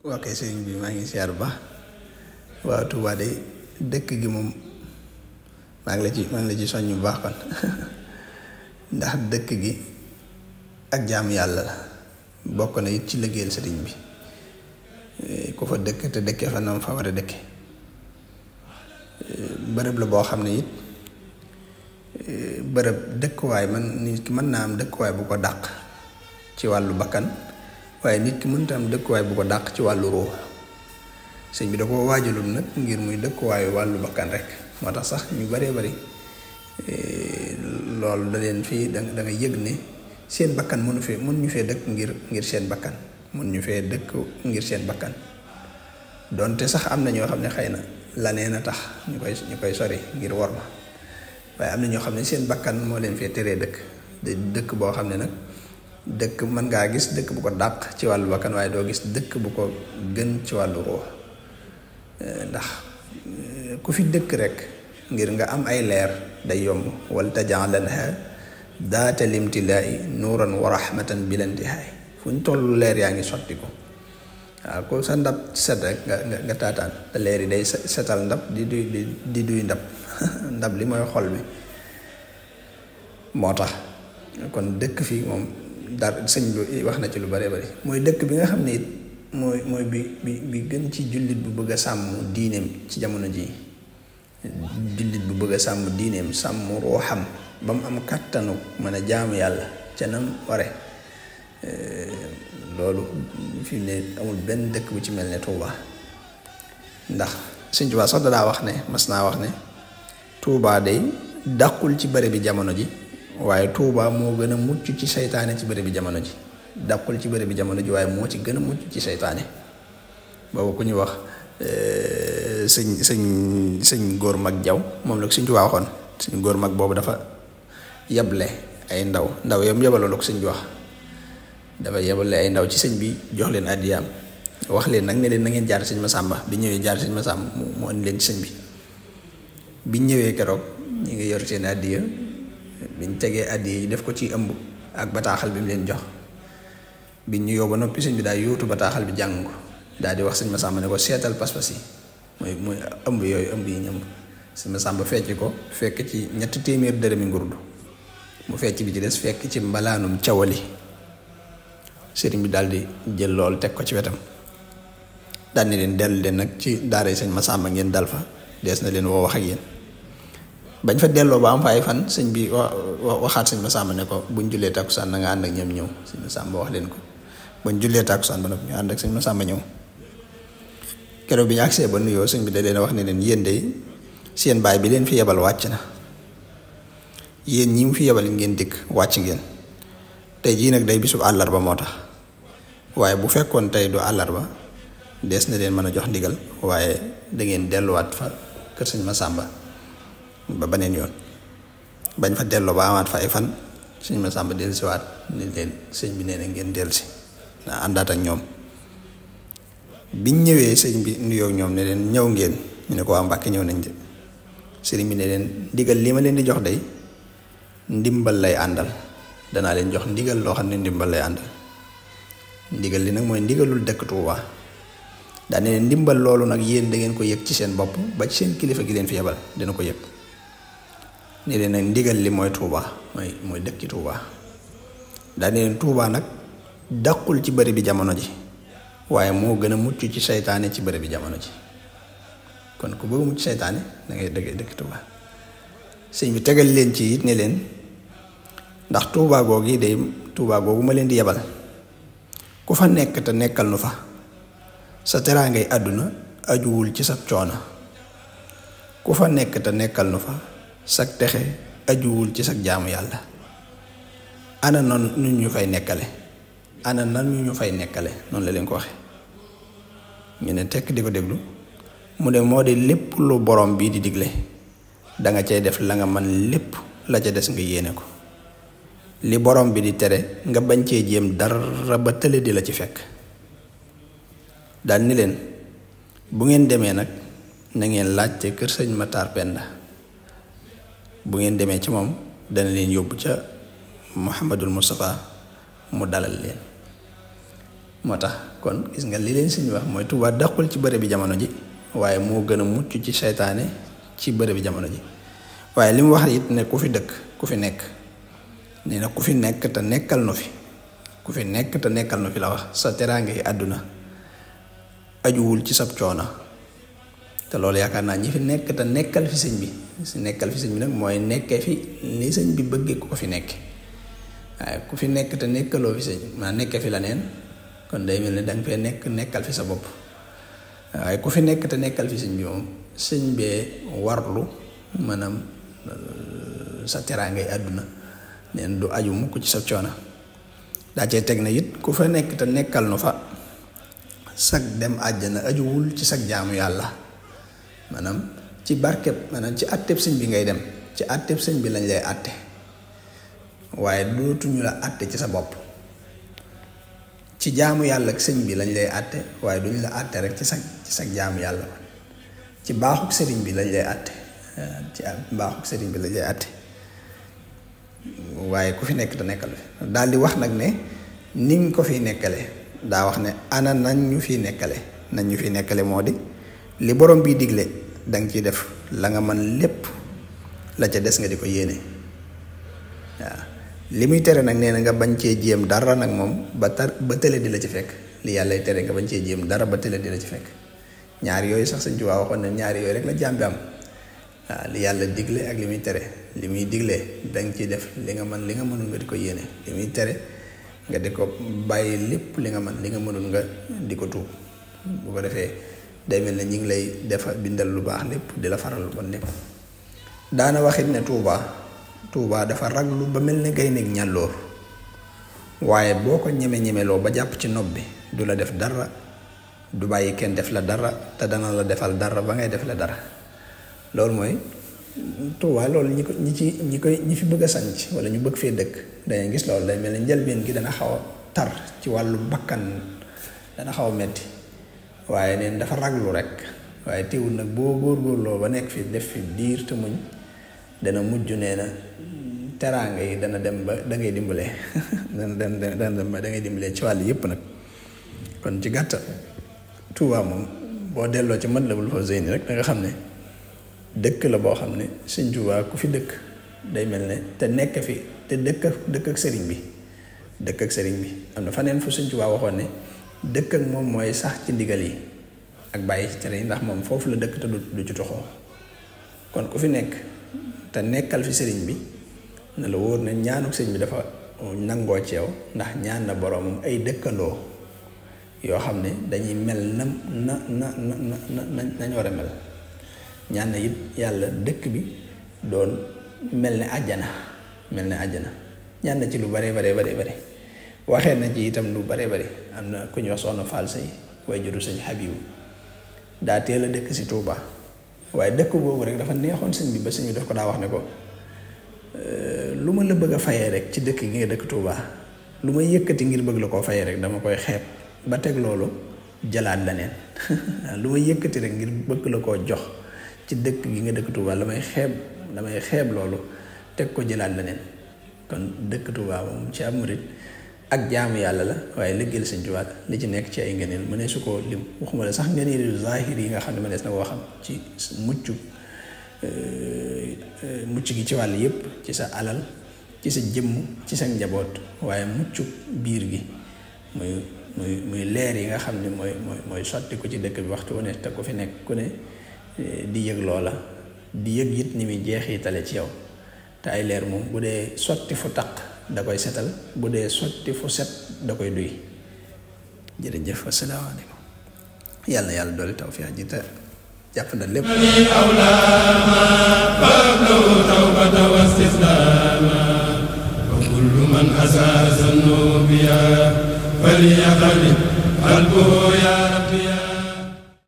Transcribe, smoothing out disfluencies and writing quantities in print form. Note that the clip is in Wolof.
waa kay sëriñ bi maa ngi siyaar bu baax. waaw Tuubaa de dëkk gi moom maa ngi la ci soññ bu baax kon ndax dëkk gi ak jaamu yàlla la bokk na it ci liggéeyal sëriñ bi ku fa dëkk te dëkkee fa nam fa war a dëkke bërëb la boo xam ne it bërëb dëkkuwaay nit ki mën naa am dëkkuwaay bu ko dàq ci wàllu bakkan waaye nit ki mënta am dëkkuwaay bu ko dàq ci wàllu ruux sëñ bi da ko waajalul nag ngir muy dëkkuwaayu wàllu bakkan rek moo tax sax ñu baree bari loolu da leen fii da nga yëg ne seen bakkan mënu ñu fee dëkk ngir seen bakkan mun ñu fee dëkk ngir seen bakkan donte sax am na ñoo xam ne xëy na la nee na tax ñu koy sori ngir wor ma waaye am na ñoo xam ne seen bakkan moo leen fee teree dëkk boo xam ne nag dëkk mën ngaa gis dëkk bu ko dàq ci wàllu bakkan waaye doo gis dëkk bu ko gën ci wàllu ruux ndax ku fi dëkk rek ngir nga am ay leer day yomb wal tajaalanha daata limtilaa'i nuuran wa rahmatan bilantihaay fu ñu toll leer yaa ngi sotti ko waaw ko sa ndab set rek nga taataan te leer yi day setal ndab di duy ndab ndab li mooy xol bi moo tax kon dëkk fii moom dara sëñ bi wax na ci lu bare bari mooy dëkk bi nga xam ne it mooy bi gën ci jullit bu bëgg a sàmm diineem ci jamono ji jullit bu bëgg a sàmm diineem sàmm ruuxam ba mu am kàttanu mën a jaamu yàlla ca nam ware loolu fi mu ne amul benn dëkk bu ci mel ne Touba ndax sëñ Touba sax daa wax ne mas naa wax ne Touba day dàqul ci bëre bi jamono ji waaye Touba moo gën a mucc ci seytaane ci bëre bi jamono ji dàqul ci bëre bi jamono ji waaye moo ci gën a mucc ci seytaane boobu ku ñu wax sëñ góor mag jaw moom la ko sëñ Touba waxoon sëñ góor mag boobu dafa yable ay ndaw yam yabaloon ko sëñ bi wax dafa yebale ay ndaw ci sëñ bi jox leen addiyaam wax leen nag ne leen na ngeen jaar sëñ Masamba bi ñëwee jaar sëñ Masamba mu andi leen ci sëñ bi biñ ñëwee keroog ñu ngi yor seen addiya biñ tegee addiya yi def ko ci ëmb ak bataaxal bi mu leen jox biñ ñu yóbbu ba noppi sëñ bi daal yóotu bataaxal bi jàng ko daal di wax sëñ Masamba ne ko seetal pas-pas yi mooy ëmb yi ñu ëmb sëñ Masamba fecc ko fekk ci 300 dërëmi ngurdu mu fecc bi ci des fekk ci mbalaanum cawali sëriñ bi daal di jël loolu teg ko ci wetam daal ni leen dellu leen nag ci daara sëñ Masamba ngeen dal fa dees na leen woo wax ak yéen bañ fa delloo ba am fa ay fan sëñ bi waxaat sëñ Masamba ne ko buñ jullee takkusaan na nga ànd ak ñoom ñëw sëñ Masamba wax leen ko buñ jullee takkusaan ba nag ñu ànd ak sëñ Masamba ñëw keroog bi ñu agsee ba nuyoo sëñ bi da leen wax ne leen yéen de seen baay bi leen fi yebal wàcc na yéen ñi mu fi yebal ngeen dikk wàcc ngeen tey jii nag day bisub àllarba moo tax waaye bu fekkoon tey du àllarba dees na leen mën a jox ndigal waaye da ngeen delluwaat fa kër sëñ Masamba ba beneen yoon bañ fa delloo ba amaat fa ay fan sëñ Masamba dellusiwaat ni leen sëñ bi nee na ngeen dellusi naa àndaat ak ñoom biñ ñëwee sëñ bi nuyoo ñoom ne leen ñëw ngeen ñu ne ko waa Mbàkke ñëw nañ de sëriñ bi ne leen ndigal li ma leen di jox day ndimbal lay àndal danaa leen jox ndigal loo xam ne ndimbal lay àndal ndigal li nag mooy ndigalul dëkk Touba daa ne ndimbal loolu nag yéen da ngeen ko yëg ci seen bopp ba ci seen kilifa gi leen fi yebal dina ko yëg ne leen nag ndigal li mooy Touba mooy dëkki Touba daa ne leen Touba nag dàqul ci bëri bi jamono ji waaye moo gën a mucc ci seytaane ci bëri bi jamono ji kon ku bëgg mucc seytaane da ngay dëkk Touba sëñ bi tegal leen ci it ne leen ndax Touba googu day Touba googu ma leen di yebal ku fa nekk te nekkal nu fa sa teraangay àdduna ajuwul ci sa coono ku fa nekk te nekkal nu fa sa texe ajuwul ci sa jaamu yàlla ana noonu ñu fay nekkale ana nan ñu fay nekkale noonu la leen ko waxe ñu ne tekk di ko déglu mu ne moo di lépp lu borom bii di digle danga cay def la nga man lépp la ca des nga yéene ko li borom bi di tere nga bañ cee jéem dara ba tële di la ci fekk daal ni leen bu ngeen demee nag na ngeen laajte kër sëñ Matar Penda bu ngeen demee ci moom dana leen yóbbu ca Muhammadul Mustafa mu dalal leen. moo tax kon gis nga li leen suñu wax mooy Tuubaa dàqul ci bërëb bi jamono ji waaye moo gën a mucc ci seytaane ci bërëb bi jamono ji. waaye li mu wax it ne ku fi dëkk ku fi nekk nee na ku fi nekk te nekkal nu fi ku fi nekk te nekkal nu fi la wax sa teraange yi àdduna ajuwul ci sab coono. te loolu yaakaar naa ñi fi nekk te nekkal fi sëñ bi si nekkal fi sëñ bi nag mooy nekkee fi li sëñ bi bëggee ku ko fi nekk waaye ku fi nekk te nekkaloo fi sëñ maa nekkee fi la neen kon day mel ne danga fee nekkal fi sa bopp. waaye ku fi nekk te nekkal fi sëñ bi moom sëñ bee warlu maanaam sa teraangay àdduna neen du aju mukk ci sa coono. daa cee teg na it ku fa nekk te nekkal nu fa sag dem àjjana ajuwul ci sag jaamu yàlla maanaam ci barkeb maanaam ci àtteb sëñ bi ngay dem ci àtteb sëñ bi lañ lay àtte waaye dootuñu la àtte ci sa bopp. ci jaamu yàlla ak sëñ bi lañ lay àtte waaye duñu la àtte rek ci sag jaamu yàlla ci baaxuk sëriñ bi lañ lay àtte ci baaxuk sëriñ bi lañ lay àtte waaye ku fi nekk te nekkal daal di wax nag ne ni nga ko fiy nekkale daa wax ne ana nañ ñu fiy nekkale moo di li borom bi digle danga ciy def la nga mën lépp la ca des nga di ko yéene waaw li muy tere nag nee na nga bañ cee jéem dara nag moom ba tële di la ci fekk li yàllay tere nga bañ cee jéem dara ba tële di la ci fekk. ñaar yooyu sax Sëñ Tuubaa waxoon ne ñaar yooyu rek la jàmbi am waaw li yàlla digle ak li muy tere li muy diglee danga ciy def li nga mën li nga mënul nga di ko yéene li muy tere nga di ko bàyyi lépp li nga mën li nga mënul nga di ko tuub bu ko defee day mel ne ñi ngi lay defa bindal lu baax lépp di la faral lu bon lépp. daana waxit ne Tuubaa dafa raglu ba mel ne gaynde ñàlloor waaye boo ko ñemeloo ba jàpp ci nopp bi du la def dara du bàyyi kenn def la dara te dana la defal dara ba ngay def la dara. loolu mooy Tuubaa loolu ñi fi bëgg a sanc wala ñu bëgg fee dëkk dangay gis loolu day mel ne njëlbeen gi dana xaw a tar ci wàllu bakkan dana xaw a metti waaye neen dafa raglu rek waaye teewul nag boo góorgóorloo ba nekk fi def fi diir te muñ dana mujj nee na teraanga yi dana dem ba da ngay dimbalee dana dem ba da ngay dimbalee ci wàll yëpp nag. kon ci gàttal Tuubaa moom boo delloo ci Matlabul Fawzayni rek da nga xam ne dëkk la boo xam ne Sëñ Tuubaa ku fi dëkk day mel ne te nekk fi te dëkk ak sëriñ bi am na faneen fu Sëñ Tuubaa waxoon ne dëkk ak moom mooy sax ci ndigal yi ak bàyyi ci tere yi ndax moom foofu la dëkk te du ci toxoo. kon ku fi nekk te nekkal fi sëriñ bi na la wóor ne ñaanuk sëriñ bi dafa nangoo ci yow ndax ñaan na boroomam ay dëkkandoo yoo xam ne dañuy mel nañ war a mel. ñaan na it yàlla dëkk bi doon mel ne àjjana ñaan na ci lu bare waxee na ci itam lu bare am na ku ñuy wax Soxna Faal Sey way juru Sëñ Habibu daa teel a dëkk si Tuubaa waaye dëkk boobu rek dafa neexoon sëñ bi ba sëñ bi daf ko daa wax ne ko lu ma la bëgg a fayee rek ci dëkk gi nga dëkk Tuubaa lu ma yëkkati ngir bëgg la koo fayee rek dama koy xeeb ba teg loolu jëlaat la neen lu ma yëkkati rek ngir bëgg la koo jox ci dëkk gi nga dëkk Tuubaa damay xeeb loolu teg ko jëlaat la neen. kon dëkk Tuubaa moom ci ab murit ak jaamu yàlla la waaye liggéeyal Sëñ Tuubaa li ci nekk ci ay ngëneel mënee su ko lim waxuma la sax ngëneelu zaahir yi nga xam ne mënees na koo xam ci mucc gi ci wàll yépp ci sa alal ci sa jëmm ci sa njaboot waaye mucc biir gi muy leer yi nga xam ne mooy sotti ko ci dëkk bi waxtu wu ne te ku fi nekk ku ne di yëg loola di yëg it ni muy jeexitale ci yow te ay leer moom bu dee sotti fu taq da koy setal bu dee sotti fu set da koy duy. jërëjëf asalaamaaleykum yàlla na yàlla doole tawfiix ji te jàpp na lépp wa kullu man asasa nubiya fali yaqali qalbu